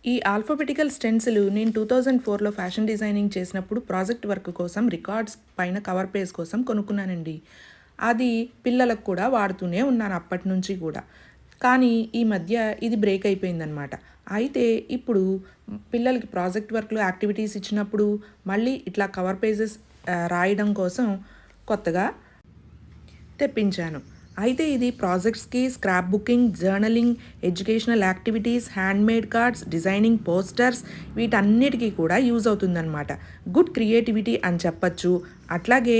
ఈ alphabetical stencil నేను 2004లో fashion designing చేసినప్పుడు ప్రాజెక్ట్ వర్క్ కోసం రికార్డ్స్ పైన కవర్ పేజ్ కోసం కొనుక్కున్నానండి. అది పిల్లలకు కూడా వాడుతూనే ఉన్నాను అప్పటి నుంచి కూడా. కానీ ఈ మధ్య ఇది బ్రేక్ అయిపోయిందనమాట. అయితే ఇప్పుడు పిల్లలకి ప్రాజెక్ట్ వర్క్‌లో యాక్టివిటీస్ ఇచ్చినప్పుడు మళ్ళీ ఇట్లా కవర్ పేజెస్ రాయడం కోసం కొత్తగా తెప్పించాను. అయితే ఇది ప్రాజెక్ట్స్‌కి, scrap booking, journaling, educational activities, handmade cards, designing posters వీటన్నిటికీ కూడా యూజ్ అవుతుందన్నమాట. గుడ్ క్రియేటివిటీ అని చెప్పొచ్చు. అట్లాగే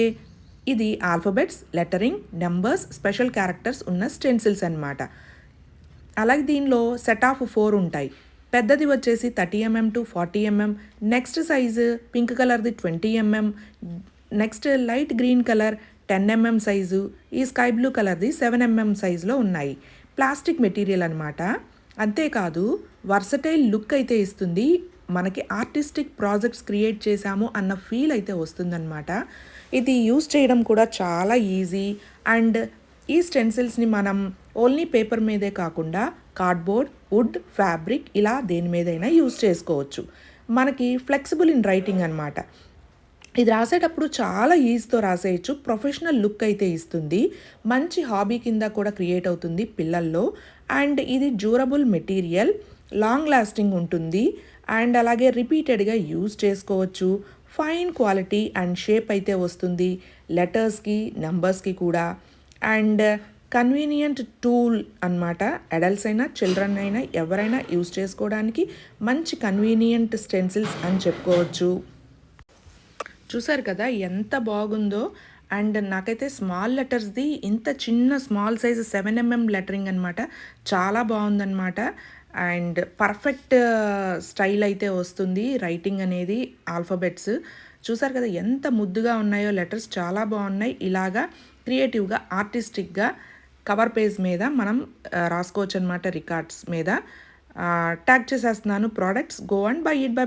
ఇది alphabets, lettering, numbers, special characters ఉన్న స్టెన్సిల్స్ అన్నమాట. అలాగే దీనిలో సెట్ ఆఫ్ 4 ఉంటాయి. పెద్దది వచ్చేసి 30 mm to 40 mm, next size pink కలర్ది 20 mm, next light green colour 10 mm size, ఈ స్కై బ్లూ కలర్ది 7 mm సైజులో ఉన్నాయి. ప్లాస్టిక్ మెటీరియల్ అనమాట. అంతేకాదు వర్సటైల్ లుక్ అయితే ఇస్తుంది. మనకి ఆర్టిస్టిక్ ప్రాజెక్ట్స్ క్రియేట్ చేశాము అన్న ఫీల్ అయితే వస్తుందన్నమాట. ఇది యూస్ చేయడం కూడా చాలా ఈజీ. అండ్ ఈ స్టెన్సిల్స్ని మనం ఓన్లీ పేపర్ మీదే కాకుండా కార్డ్బోర్డ్, వుడ్, ఫ్యాబ్రిక్ ఇలా దేని మీదైనా యూస్ చేసుకోవచ్చు. మనకి ఫ్లెక్సిబుల్ ఇన్ రైటింగ్ అనమాట. ఇది రాసేటప్పుడు చాలా ఈజీతో రాసేయచ్చు. ప్రొఫెషనల్ లుక్ అయితే ఇస్తుంది. మంచి హాబీ కింద కూడా క్రియేట్ అవుతుంది పిల్లల్లో. అండ్ ఇది డ్యూరబుల్ మెటీరియల్, లాంగ్ లాస్టింగ్ ఉంటుంది. అండ్ అలాగే రిపీటెడ్గా యూజ్ చేసుకోవచ్చు. ఫైన్ క్వాలిటీ అండ్ షేప్ అయితే వస్తుంది లెటర్స్కి, నెంబర్స్కి కూడా. అండ్ కన్వీనియంట్ టూల్ అన్నమాట. అడల్ట్స్ అయినా చిల్డ్రన్ అయినా ఎవరైనా యూజ్ చేసుకోవడానికి మంచి కన్వీనియంట్ స్టెన్సిల్స్ అని చెప్పుకోవచ్చు. చూసారు కదా ఎంత బాగుందో. అండ్ నాకైతే స్మాల్ లెటర్స్ది ఇంత చిన్న స్మాల్ సైజ్ 7 mm లెటరింగ్ అనమాట. చాలా బాగుందన్నమాట. అండ్ పర్ఫెక్ట్ స్టైల్ అయితే వస్తుంది రైటింగ్ అనేది. ఆల్ఫాబెట్స్ చూసారు కదా ఎంత ముద్దుగా ఉన్నాయో. లెటర్స్ చాలా బాగున్నాయి. ఇలాగా క్రియేటివ్గా, ఆర్టిస్టిక్గా కవర్ పేజ్ మీద మనం రాసుకోవచ్చు అనమాట. రికార్డ్స్ మీద ట్యాగ్ చేసేస్తున్నాను. Products go and by it. By.